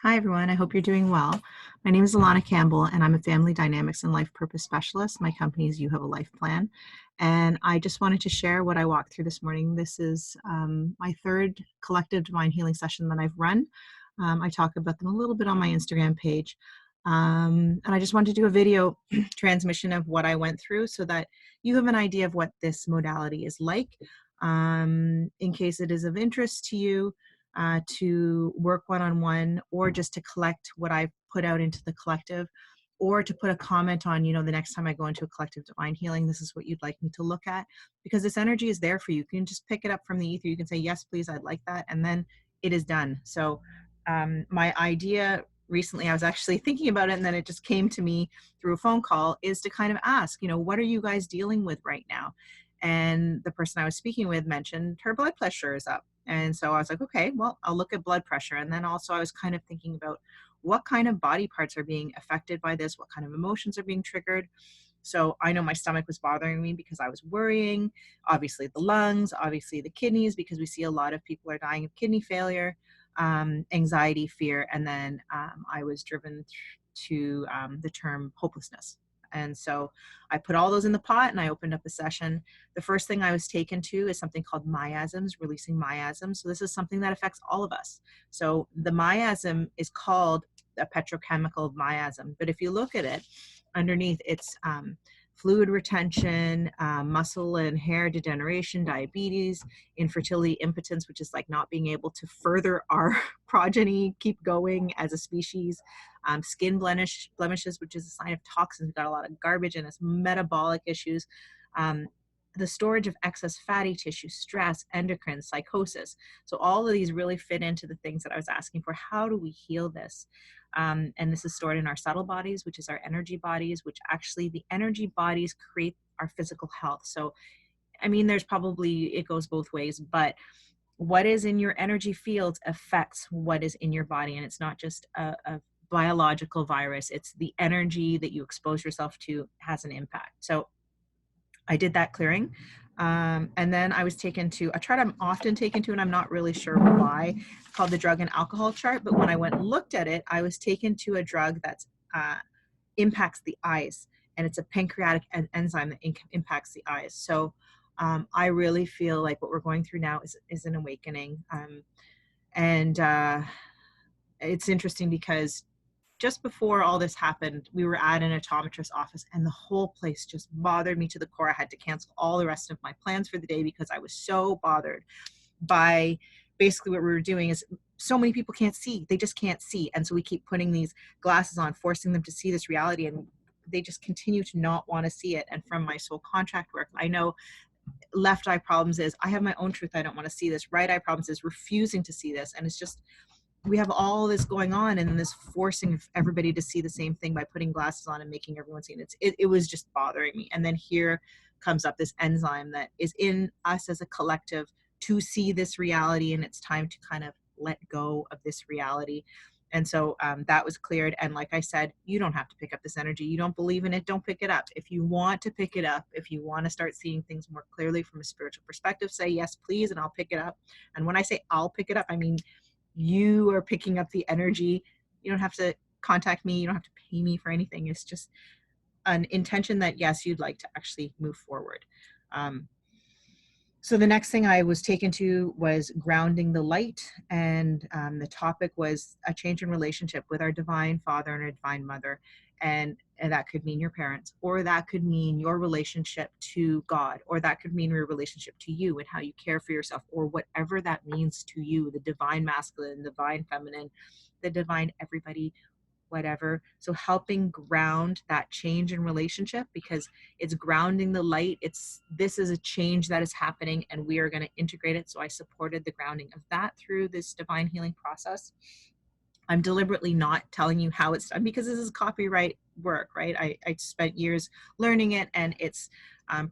Hi, everyone. I hope you're doing well. My name is Alana Campbell, and I'm a family dynamics and life purpose specialist. My company is You Have a Life Plan. And I just wanted to share what I walked through this morning. This is my third collective divine healing session that I've run. I talk about them a little bit on my Instagram page. And I just wanted to do a video transmission of what I went through so that you have an idea of what this modality is like. In case it is of interest to you, to work one-on-one, or just to collect what I've put out into the collective, or to put a comment on, the next time I go into a collective divine healing, this is what you'd like me to look at, because this energy is there for you. You can just pick it up from the ether. You can say, yes, please, I'd like that. And then it is done. So my idea recently, I was actually thinking about it, and then it just came to me through a phone call, is to kind of ask, what are you guys dealing with right now? And the person I was speaking with mentioned her blood pressure is up. And so I was like, okay, well, I'll look at blood pressure. And then also I was kind of thinking about what kind of body parts are being affected by this, what kind of emotions are being triggered. So I know my stomach was bothering me because I was worrying, obviously the lungs, obviously the kidneys, because we see a lot of people are dying of kidney failure, anxiety, fear. And then I was driven to the term hopelessness. And so I put all those in the pot and I opened up a session. The first thing I was taken to is something called miasms, releasing miasms. So this is something that affects all of us. So the miasm is called a petrochemical miasm, but if you look at it, underneath it's fluid retention, muscle and hair degeneration, diabetes, infertility, impotence, which is like not being able to further our progeny, keep going as a species, skin blemishes, which is a sign of toxins. We've got a lot of garbage in us, metabolic issues, the storage of excess fatty tissue, stress, endocrine, psychosis. So all of these really fit into the things that I was asking for. How do we heal this? And this is stored in our subtle bodies, which is our energy bodies, which actually the energy bodies create our physical health. So, I mean, there's probably, it goes both ways, but what is in your energy fields affects what is in your body. And it's not just a biological virus, it's the energy that you expose yourself to has an impact. So I did that clearing. And then I was taken to a chart I'm often taken to, and I'm not really sure why, called the drug and alcohol chart. But when I went and looked at it, I was taken to a drug that impacts the eyes, and it's a pancreatic enzyme that impacts the eyes. So I really feel like what we're going through now is an awakening. And it's interesting because just before all this happened, we were at an optometrist's office, and the whole place just bothered me to the core. I had to cancel all the rest of my plans for the day because I was so bothered by basically what we were doing is so many people can't see. They just can't see. And so we keep putting these glasses on, forcing them to see this reality, and they just continue to not want to see it. And from my soul contract work, I know left eye problems is I have my own truth. I don't want to see this. Right eye problems is refusing to see this. And it's just, we have all this going on, and this forcing everybody to see the same thing by putting glasses on and making everyone see it. It was just bothering me. And then here comes up this enzyme that is in us as a collective to see this reality, and it's time to kind of let go of this reality. And so that was cleared. And like I said, you don't have to pick up this energy. You don't believe in it, don't pick it up. If you want to pick it up, if you want to start seeing things more clearly from a spiritual perspective, say yes, please, and I'll pick it up. And when I say I'll pick it up, I mean you are picking up the energy. You don't have to contact me. You don't have to pay me for anything. It's just an intention that, yes, you'd like to actually move forward. So the next thing I was taken to was grounding the light. And the topic was a change in relationship with our divine father and our divine mother. And that could mean your parents, or that could mean your relationship to God, or that could mean your relationship to you and how you care for yourself, or whatever that means to you, the divine masculine, divine feminine, the divine everybody, whatever. So helping ground that change in relationship, because it's grounding the light. This is a change that is happening, and we are going to integrate it. So I supported the grounding of that through this divine healing process. I'm deliberately not telling you how it's done because this is copyright work, right? I spent years learning it, and it's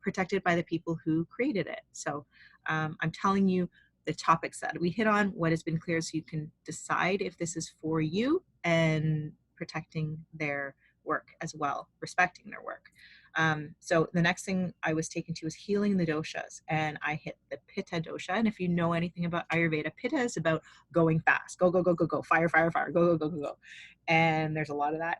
protected by the people who created it. So I'm telling you the topics that we hit on, what has been clear, so you can decide if this is for you, and protecting their work as well, respecting their work. So the next thing I was taken to was healing the doshas, and I hit the Pitta dosha. And if you know anything about Ayurveda, Pitta is about going fast, go, go, go, go, go, fire, fire, fire, go, go, go, go, go. And there's a lot of that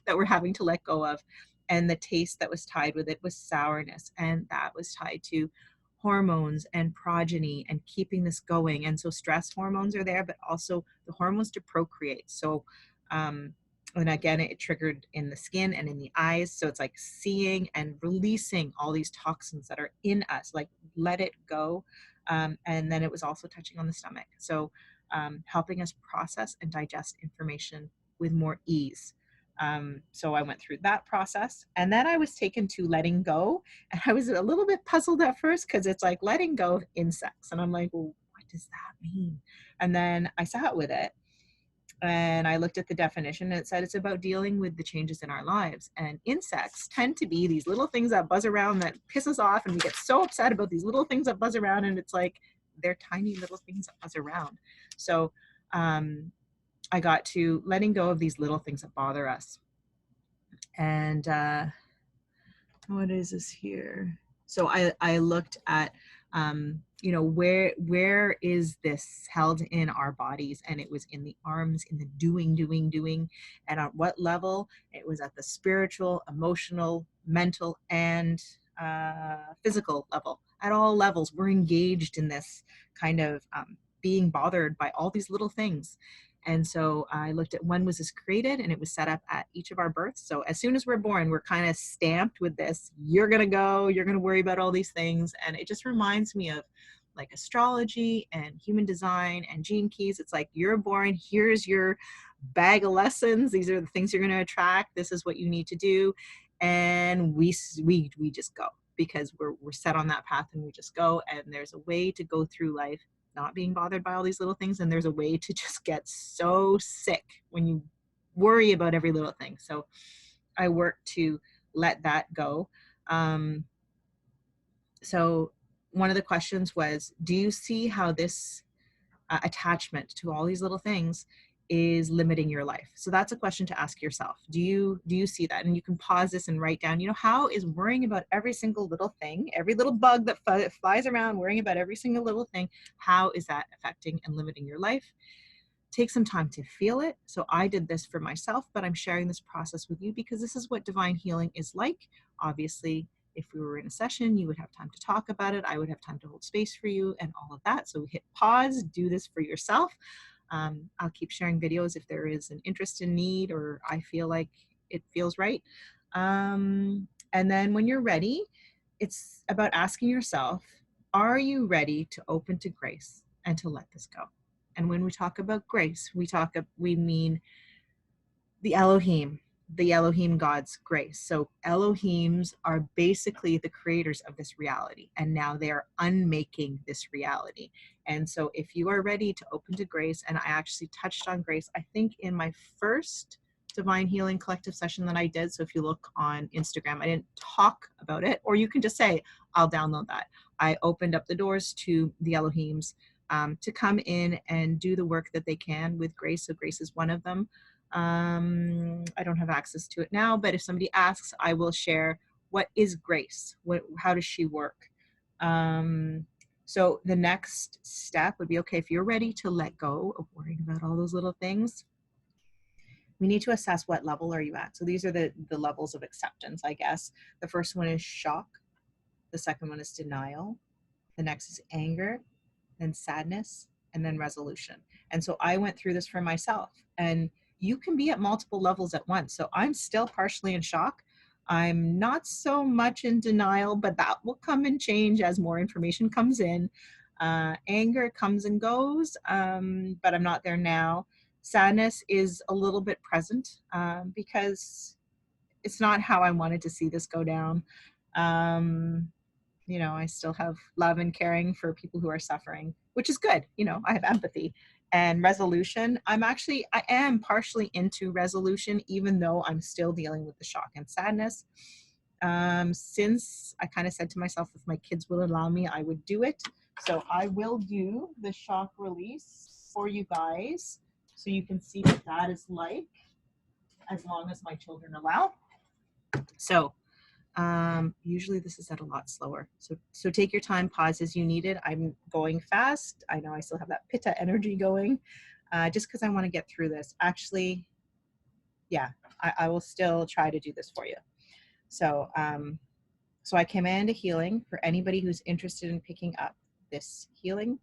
that we're having to let go of. And the taste that was tied with it was sourness, and that was tied to hormones and progeny and keeping this going. And so stress hormones are there, but also the hormones to procreate. So and again, it triggered in the skin and in the eyes. So it's like seeing and releasing all these toxins that are in us, like let it go. And then it was also touching on the stomach. So helping us process and digest information with more ease. So I went through that process, and then I was taken to letting go. And I was a little bit puzzled at first because it's like letting go of insects. And I'm like, well, what does that mean? And then I sat with it, and I looked at the definition, and it said it's about dealing with the changes in our lives. And insects tend to be these little things that buzz around that piss us off, and we get so upset about these little things that buzz around, and it's like they're tiny little things that buzz around. So I got to letting go of these little things that bother us. And what is this here? So I looked at where is this held in our bodies, and it was in the arms, in the doing, and at what level? It was at the spiritual, emotional, mental, and physical level. At all levels, we're engaged in this kind of being bothered by all these little things. And so I looked at when was this created, and it was set up at each of our births. So as soon as we're born, we're kind of stamped with this, you're going to go, you're going to worry about all these things. And it just reminds me of like astrology and human design and gene keys. It's like, you're born, here's your bag of lessons. These are the things you're going to attract. This is what you need to do. And we just go, because we're set on that path, and we just go. And there's a way to go through life not being bothered by all these little things. And there's a way to just get so sick when you worry about every little thing. So I work to let that go. So one of the questions was, do you see how this attachment to all these little things is limiting your life? So that's a question to ask yourself. Do you see that? And you can pause this and write down, how is worrying about every single little thing, every little bug that flies around, worrying about every single little thing, how is that affecting and limiting your life? Take some time to feel it. So I did this for myself, but I'm sharing this process with you because this is what divine healing is like. Obviously, if we were in a session, you would have time to talk about it. I would have time to hold space for you and all of that. So hit pause, do this for yourself. I'll keep sharing videos if there is an interest in need, or I feel like it feels right. And then when you're ready, it's about asking yourself, are you ready to open to grace and to let this go? And when we talk about grace, we mean the Elohim God's grace. So Elohims are basically the creators of this reality, and now they are unmaking this reality. And so if you are ready to open to grace, and I actually touched on grace, I think in my first Divine Healing Collective session that I did. So if you look on Instagram, I didn't talk about it, or you can just say, I'll download that. I opened up the doors to the Elohims to come in and do the work that they can with grace. So grace is one of them. I don't have access to it now, but if somebody asks, I will share what is grace, how does she work. So the next step would be, okay, if you're ready to let go of worrying about all those little things, we need to assess what level are you at. So these are the levels of acceptance, I guess. The first one is shock. The second one is denial. The next is anger, then sadness, and then resolution. And so I went through this for myself, and you can be at multiple levels at once. So I'm still partially in shock. I'm not so much in denial, but that will come and change as more information comes in. Anger comes and goes, but I'm not there now. Sadness is a little bit present because it's not how I wanted to see this go down. I still have love and caring for people who are suffering, which is good. I have empathy. And resolution, I am partially into resolution, even though I'm still dealing with the shock and sadness. Since I kind of said to myself, if my kids will allow me, I would do it. So I will do the shock release for you guys, so you can see what that is like, as long as my children allow. So Usually this is at a lot slower. So take your time, pause as you need it. I'm going fast. I know I still have that pitta energy going, just because I want to get through this. Actually, yeah, I will still try to do this for you. So, so I command a healing for anybody who's interested in picking up this healing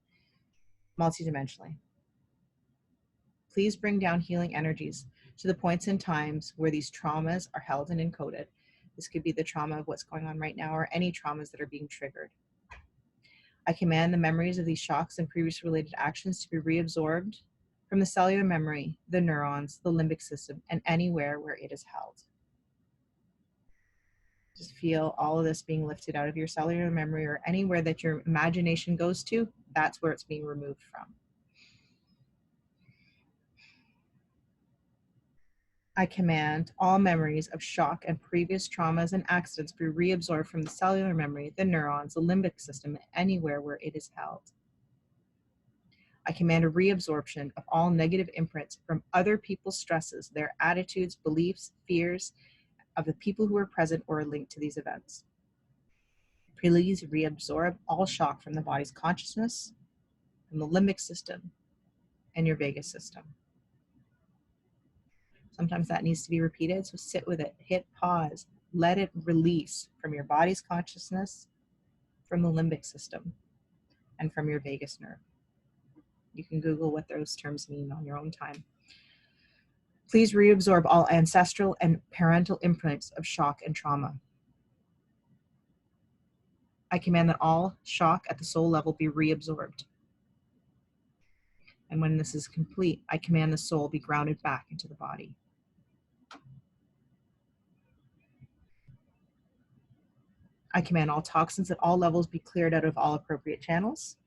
multidimensionally. Please bring down healing energies to the points and times where these traumas are held and encoded. This could be the trauma of what's going on right now or any traumas that are being triggered. I command the memories of these shocks and previous related actions to be reabsorbed from the cellular memory, the neurons, the limbic system, and anywhere where it is held. Just feel all of this being lifted out of your cellular memory or anywhere that your imagination goes to, that's where it's being removed from. I command all memories of shock and previous traumas and accidents be reabsorbed from the cellular memory, the neurons, the limbic system, anywhere where it is held. I command a reabsorption of all negative imprints from other people's stresses, their attitudes, beliefs, fears of the people who are present or are linked to these events. Please reabsorb all shock from the body's consciousness, from the limbic system, and your vagus system. Sometimes that needs to be repeated, so sit with it, hit pause, let it release from your body's consciousness, from the limbic system, and from your vagus nerve. You can Google what those terms mean on your own time. Please reabsorb all ancestral and parental imprints of shock and trauma. I command that all shock at the soul level be reabsorbed. And when this is complete, I command the soul be grounded back into the body. I command all toxins at all levels be cleared out of all appropriate channels.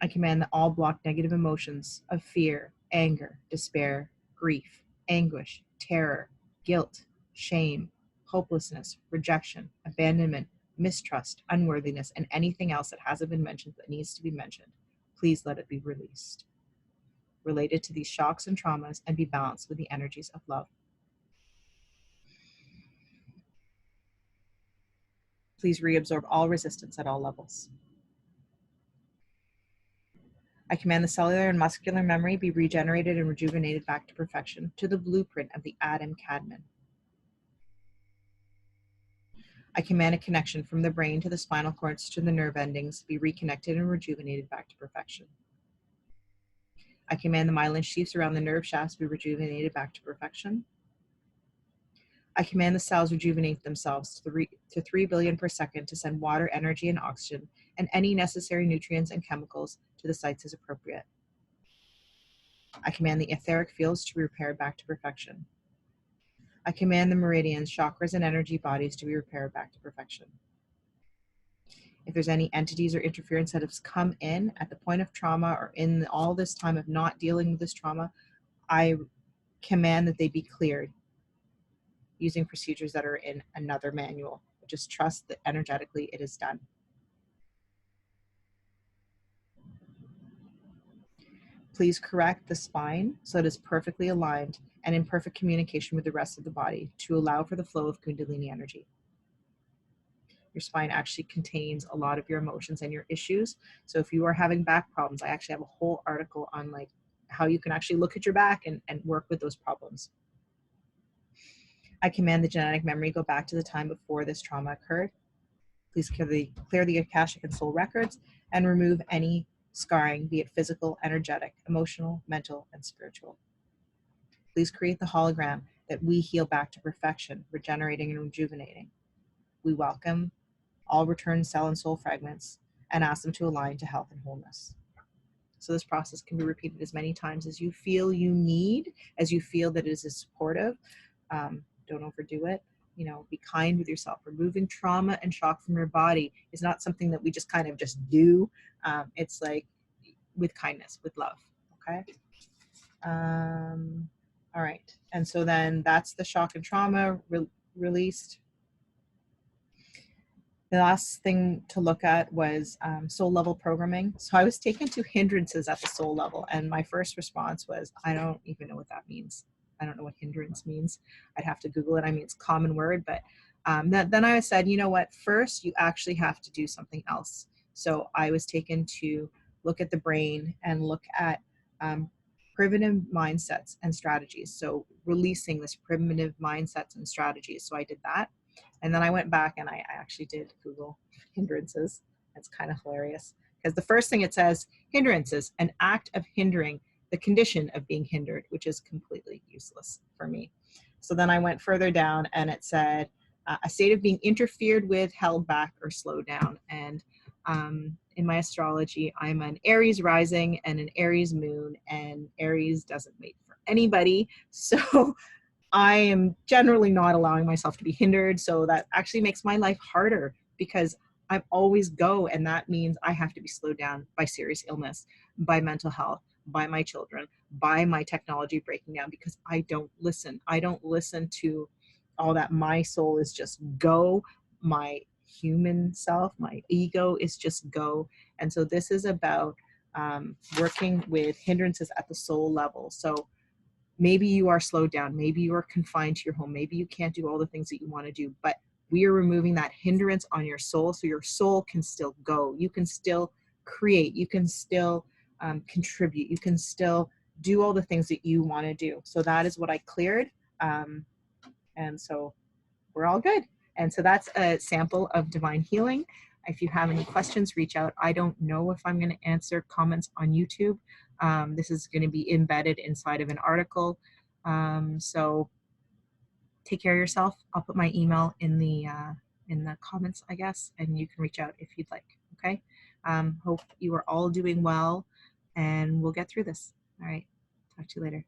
I command that all blocked negative emotions of fear, anger, despair, grief, anguish, terror, guilt, shame, hopelessness, rejection, abandonment, mistrust, unworthiness, and anything else that hasn't been mentioned that needs to be mentioned, please let it be released, related to these shocks and traumas, and be balanced with the energies of love. Please reabsorb all resistance at all levels. I command the cellular and muscular memory be regenerated and rejuvenated back to perfection, to the blueprint of the Adam Kadmon. I command a connection from the brain to the spinal cords to the nerve endings be reconnected and rejuvenated back to perfection. I command the myelin sheaths around the nerve shafts be rejuvenated back to perfection. I command the cells rejuvenate themselves to 3 billion per second to send water, energy, and oxygen, and any necessary nutrients and chemicals to the sites as appropriate. I command the etheric fields to be repaired back to perfection. I command the meridians, chakras, and energy bodies to be repaired back to perfection. If there's any entities or interference that has come in at the point of trauma or in all this time of not dealing with this trauma, I command that they be cleared using procedures that are in another manual. Just trust that energetically it is done. Please correct the spine so it is perfectly aligned and in perfect communication with the rest of the body to allow for the flow of Kundalini energy. Your spine actually contains a lot of your emotions and your issues. So if you are having back problems, I actually have a whole article on like how you can actually look at your back and work with those problems. I command the genetic memory go back to the time before this trauma occurred. Please clear the Akashic and soul records and remove any scarring, be it physical, energetic, emotional, mental, and spiritual. Please create the hologram that we heal back to perfection, regenerating and rejuvenating. We welcome all returned cell and soul fragments and ask them to align to health and wholeness. So this process can be repeated as many times as you feel you need, as you feel that it is supportive. Don't overdo it. You know, be kind with yourself. Removing trauma and shock from your body is not something that we just kind of just do. It's like with kindness, with love. Okay. All right. And so then that's the shock and trauma released. The last thing to look at was soul level programming. So I was taken to hindrances at the soul level, and my first response was, I don't even know what that means. I don't know what hindrance means. I'd have to Google it. I mean, it's a common word, but Then I said, you know what, first you actually have to do something else. So I was taken to look at the brain and look at primitive mindsets and strategies. So releasing this primitive mindsets and strategies. So I did that. And then I went back and I actually did Google hindrances. It's kind of hilarious because the first thing it says, hindrances, an act of hindering, the condition of being hindered, which is completely useless for me. So then I went further down and it said, a state of being interfered with, held back, or slowed down. And in my astrology, I'm an Aries rising and an Aries moon, and Aries doesn't mate for anybody. So I am generally not allowing myself to be hindered. So that actually makes my life harder because I'm always go. And that means I have to be slowed down by serious illness, by mental health, by my children, by my technology breaking down because I don't listen. I don't listen to all that. My soul is just go. My human self, my ego is just go. And so this is about working with hindrances at the soul level. So maybe you are slowed down, maybe you are confined to your home, maybe you can't do all the things that you want to do, but we are removing that hindrance on your soul so your soul can still go. You can still create, you can still contribute, you can still do all the things that you want to do. So that is what I cleared. And so we're all good. And so that's a sample of divine healing. If you have any questions, reach out. I don't know if I'm going to answer comments on YouTube. This is going to be embedded inside of an article. So take care of yourself. I'll put my email in the comments, I guess, and you can reach out if you'd like. Okay. Hope you are all doing well, and we'll get through this. All right. Talk to you later.